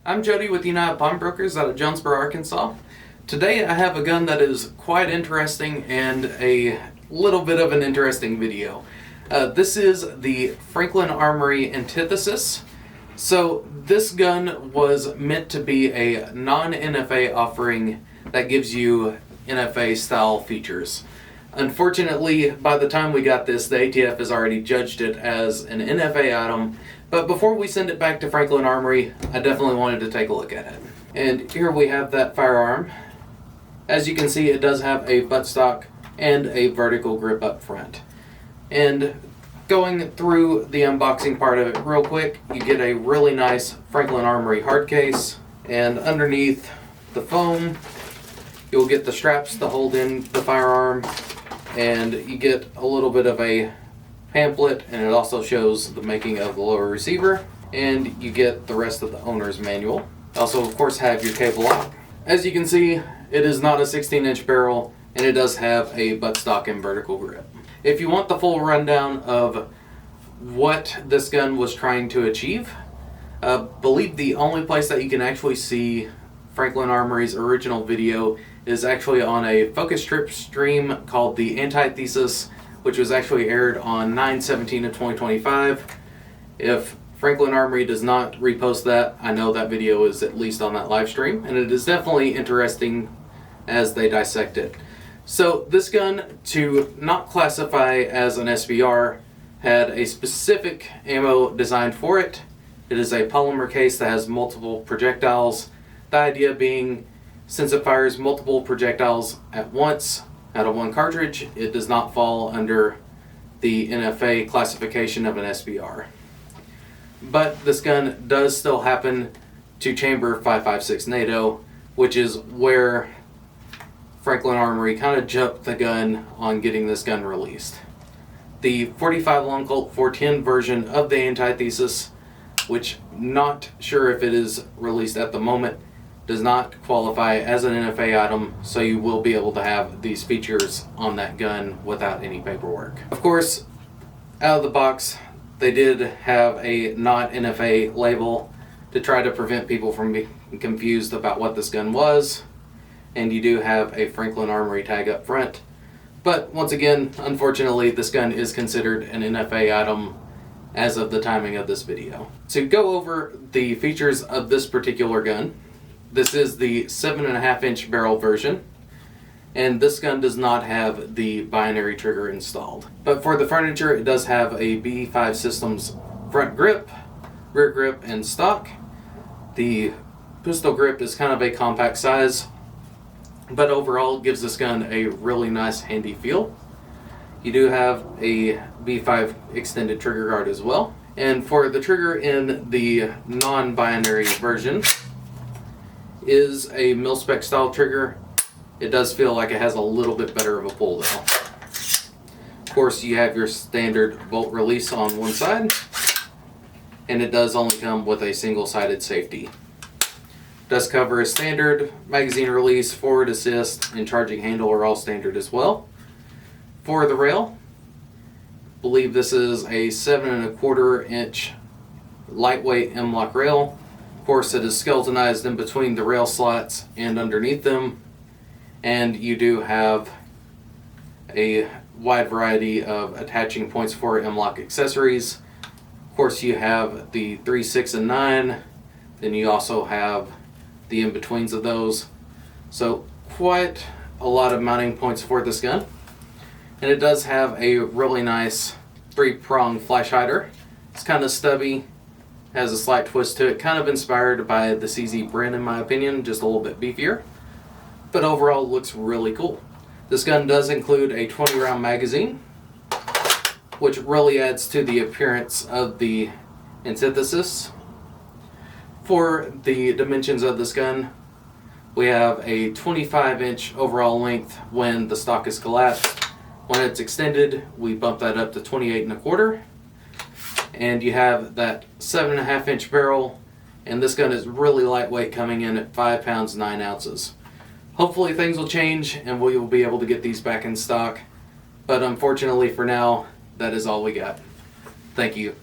I'm Jody with United Pawnbrokers out of Jonesboro, Arkansas. Today I have a gun that is quite interesting and a little bit of an interesting video. This is the Franklin Armory Antithesis. So this gun was meant to be a non-NFA offering that gives you NFA style features. Unfortunately, by the time we got this, the ATF has already judged it as an NFA item. But before we send it back to Franklin Armory, I definitely wanted to take a look at it. And here we have that firearm. As you can see, it does have a buttstock and a vertical grip up front. And going through the unboxing part of it real quick, you get a really nice Franklin Armory hard case. And underneath the foam, you'll get the straps to hold in the firearm. And you get a little bit of a pamphlet, and it also shows the making of the lower receiver, and you get the rest of the owner's manual. Also, of course, have your cable lock. As you can see, it is not a 16-inch barrel, and it does have a buttstock and vertical grip. If you want the full rundown of what this gun was trying to achieve, I believe the only place that you can actually see Franklin Armory's original video is actually on a focus strip stream called the Antithesis, which was actually aired on 9/17/2025. If Franklin Armory does not repost that, I know that video is at least on that live stream, and it is definitely interesting as they dissect it. So this gun, to not classify as an SBR, had a specific ammo designed for it. It is a polymer case that has multiple projectiles. The idea being, since it fires multiple projectiles at once, out of one cartridge, it does not fall under the NFA classification of an SBR. But this gun does still happen to chamber 5.56 NATO, which is where Franklin Armory kind of jumped the gun on getting this gun released. The 45 Long Colt 410 version of the Antithesis, which not sure if it is released at the moment, does not qualify as an NFA item, so you will be able to have these features on that gun without any paperwork. Of course, out of the box, they did have a not NFA label to try to prevent people from being confused about what this gun was, and you do have a Franklin Armory tag up front. But once again, unfortunately, this gun is considered an NFA item as of the timing of this video. To go over the features of this particular gun, this is the 7.5-inch barrel version, and this gun does not have the binary trigger installed. But for the furniture, it does have a BE5 Systems front grip, rear grip, and stock. The pistol grip is kind of a compact size, but overall gives this gun a really nice handy feel. You do have a B5 extended trigger guard as well. And for the trigger in the non-binary version, is a mil-spec style trigger. It does feel like it has a little bit better of a pull though. Of course, you have your standard bolt release on one side, and it does only come with a single-sided safety. It does cover a standard magazine release, forward assist, and charging handle are all standard as well. For the rail, I believe this is a 7.25-inch lightweight M-LOK rail. Of course, it is skeletonized in between the rail slots and underneath them, and you do have a wide variety of attaching points for M-LOK accessories. Of course, you have the 3, 6, and 9, then you also have the in-betweens of those. So quite a lot of mounting points for this gun. And it does have a really nice 3-prong flash hider. It's kind of stubby, has a slight twist to it, kind of inspired by the CZ Bren in my opinion, just a little bit beefier. But overall looks really cool. This gun does include a 20-round magazine, which really adds to the appearance of the Antithesis. For the dimensions of this gun, we have a 25-inch overall length when the stock is collapsed. When it's extended, we bump that up to 28.25. And you have that 7.5-inch barrel, and this gun is really lightweight, coming in at 5 pounds 9 ounces. Hopefully things will change and we will be able to get these back in stock, but unfortunately for now, that is all we got. Thank you.